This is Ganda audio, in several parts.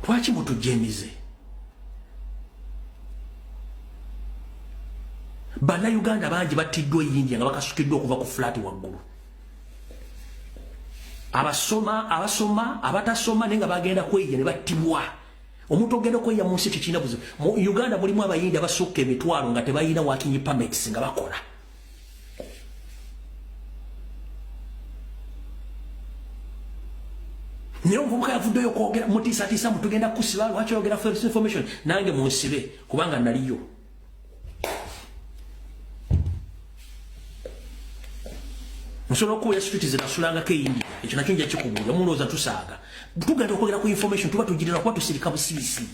Lwaki mutujemize? Bannayuganda bangi battiddwa India nga bakasukiddwa okuva ku flat waggulu. Abasoma, abatasoma nenga bagenda kweya ne battibwa. Omuntu ogenda kweya mu nsi tekirina buzibu. Mu Uganda mulimu abayindi abasukka emitwalo nga tebalina working permits nga bakola. Naye omuvubuka yavuddeyo kwogera mutiisatiisa mutugenda kusiba lwaki oyogera false information nange munsibe kubanga naliyo. Nsobola okuwa street zinasulangako India ekyo nakyo nja kikubuulira mulowooza tusaaga tugenda okwogera ku information tuba tugirira kuba tusirika busirisi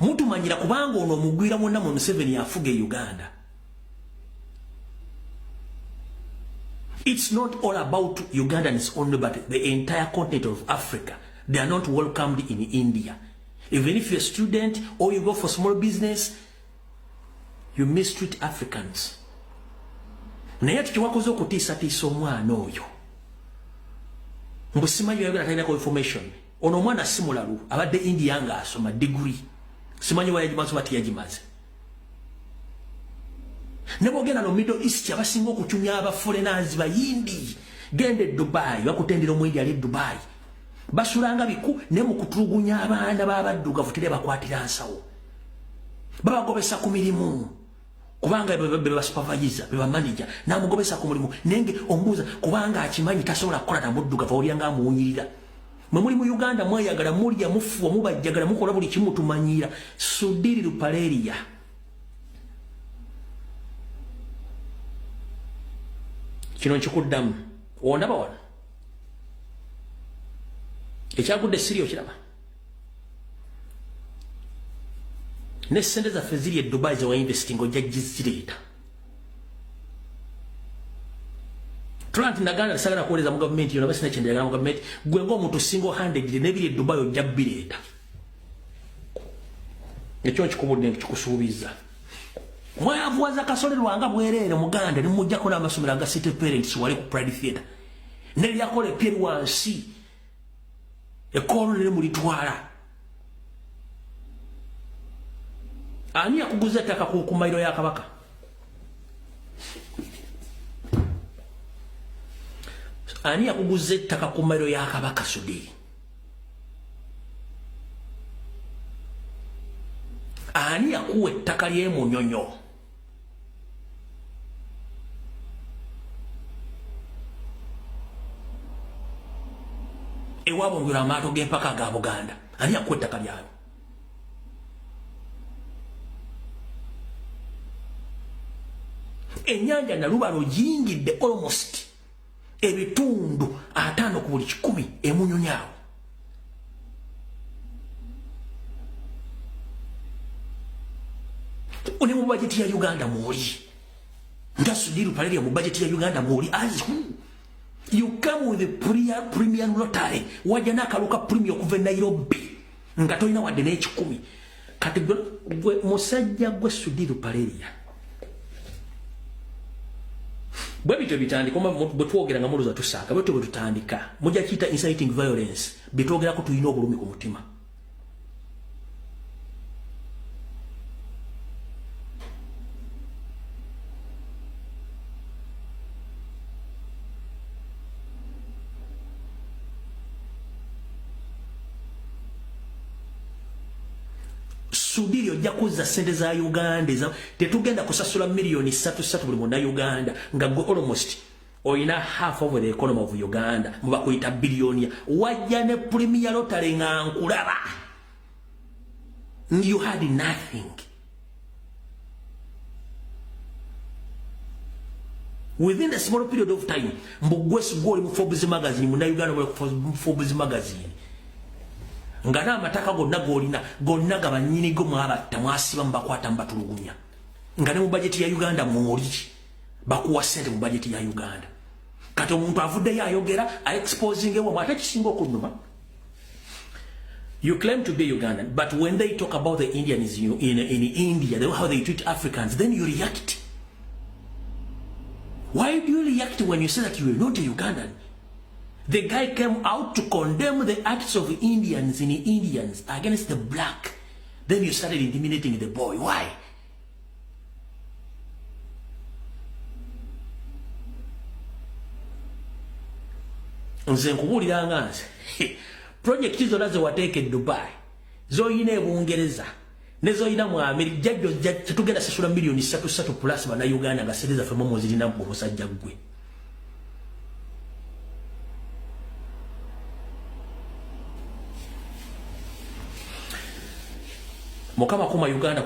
mutumanyira kubanga ono omugwira mwonna mu Museveni afuga e Uganda. It's not all about Ugandans only, but the entire continent of Africa. They are not welcomed in India. Even if you're a student or you go for small business, you mistreat Africans. Naye tukiwakoze okutiisatiisa omwana oyo. Mbusimanyi yayogera talina ko information. Ono omwana si mulalu abadde India nga asoma degree. Simanyi wayagimaze bati yagimaze. Nebogenda no Middle East abasinga okutumya aba foreigners bayindi. Gende Dubai bakutendera omwindi ali Dubai. Basulanga biku ne mu kutulugunya abaana babaddugavu tere bakwatira nsawo. Babagobesa ku mirimu. Kubanga beba supervisor, beba manager, na mugobesa ku mulimu. Nenge ombuza kubanga akimanyi tasobola kukola na muddugavu olyanga amuwunyirira. Mwe muri mu Uganda mweyagala mulya mufu mubajjagala mukola buli kimu tumanyira. Sudiri Lupaleria. Kino nkikuddamu ondaba wano ekyagudde siriyo kiraba ne sente zaffe ziri e Dubai ze wainvesting ojja gizireeta tulanti naganda sagala kuwoleza mu gavumenti yona basi nakyendera mu gavumenti gwe ng'omuntu single handed nebiri e Dubai ojja bireeta ekyo nkikubudde nkikusuubiza mwavuwaza kasole lwanga bwereere muganda ne mujjako n'amasomero aga city parents wali ku Pride Theatre ne lyakola epyeru wansi ekkoolo ne mulitwala ani yakuguza ettaka ku mayiro ya Kabaka ani yakuguza ettaka ku mayiro ya Kabaka Sudi ani yakuwa ettaka lye Munyonyo ewabo ngula amaato g'empaka ga Buganda ani yakuwa ettaka lyayo ennyanja Nalubalo yingidde almost ebitundu 5 ku buli 100 emunyonyo awo one mu budget ya Uganda mwoli nga Sudiri Lupaleria mu budget ya Uganda mwoli as who you come with the premium lottery wajja n'akaluka premium okuva Nairobi nga tolina wadde n'ekikumi kati gwe musajja gwe Sudiri Lupaleria bwe bityo bitandika bwe twogera nga muluza tusaaka bwe tutandika mujja kiyita inciting violence bye twogerako tulina obulumi ku mutima Sudiri ojja kuzza sente za Uganda tetugenda kusasula million 3 buli munda Uganda nga go almost oyina half of the economy of Uganda muba kuyita billion wajja ne premier lottery nga nkulaba you had nothing within a small period of time mbugwesu goli mu Forbes magazine munda Uganda mu Forbes magazine ngana amataka gonna gabanyini go mwabatta mwasiba mbakwata mbatulugunya ngane mu budget ya Uganda mwoli bakuwa sente mu budget ya Uganda kati omuntu avudde yayogera exposing ewa mwata kisinga okunuma. You claim to be Ugandan, but when they talk about the Indians in India, how they treat Africans, then you react. Why do you react when you say that you are not a Ugandan? The guy came out to condemn the acts of Indians in Indians against the black. Then you started intimidating the boy. Why? Nze nkubulira nganze project zonna ze wateeka e Dubai zoyina e Bungereza ne zoyina mu America jajjo tetugenda sasula milioni 3 plus bana Uganda nga sereza femo muzirina mu musajja gwe. Mukama kuma Uganda